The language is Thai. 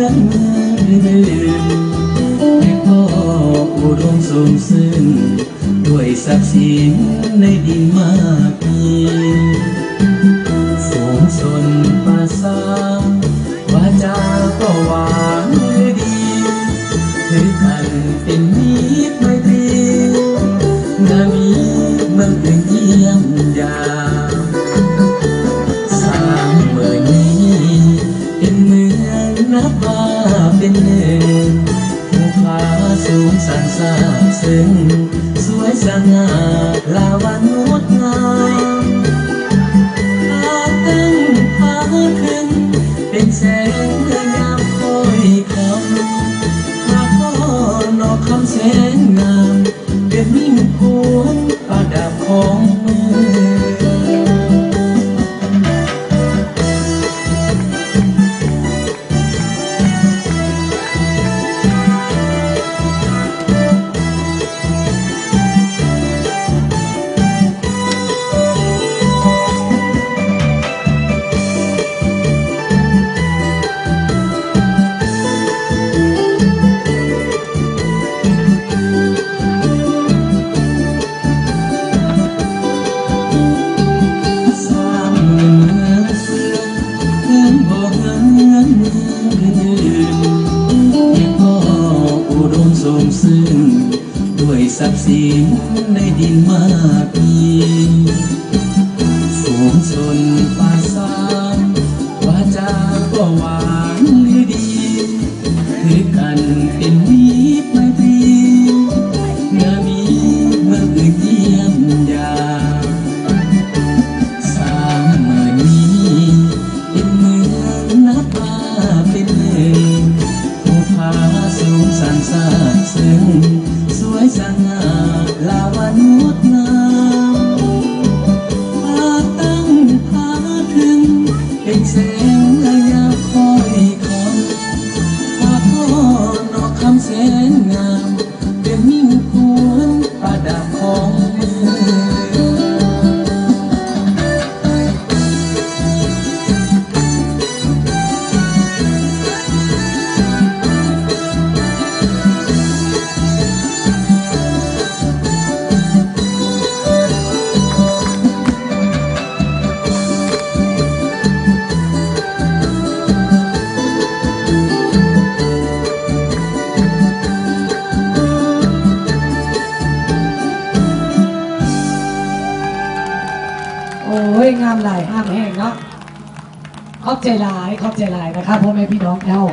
อนเมืองอื่นให้พ่ออุดมสมซึ่งด้วยศักดิ์ศรีในดินมากมีสูงส่วนภาษาวาจาก็หวานดีถือกันเป็นมิตรไมตรีนามีเมืองอื่นเยี่ยมยามสร้างเมืองนี้เป็นเมืองนับว่าเป็นหนึ่งภูผาสูงสันสาซึ่งสวยสง่าลาวันงดงามพาตั้งพาขึ้นเป็นแสงเมื่อยามคอยคำพาพ่อนอกคำแสงงามเป็นมิ่งพวงประดับของเมืองซึ่งด้วยศักดิ์ศรีในดินมากมีสูงส่วนภาษาวาจาก็หวานดีถือกันเป็นมิตรไมตรีนามีเมื่ออื่นเยี่ยมยามสร้างเมืองนี้เป็นเมืองนับว่าเป็นหนึ่งภูผาสูงสันสาซึ่งสวยสง่าลาวันงดงามพาตั้งพาถึงเป็นแสงระยะคอยคำพาพ่อนอกคำแสงงามเป็นมิ่งพวงประดับของเมืองโอ้ยงามหลายห้ามแห้งเนาะขอบใจหลายนะครับพ่อแม่พี่น้องเจ้า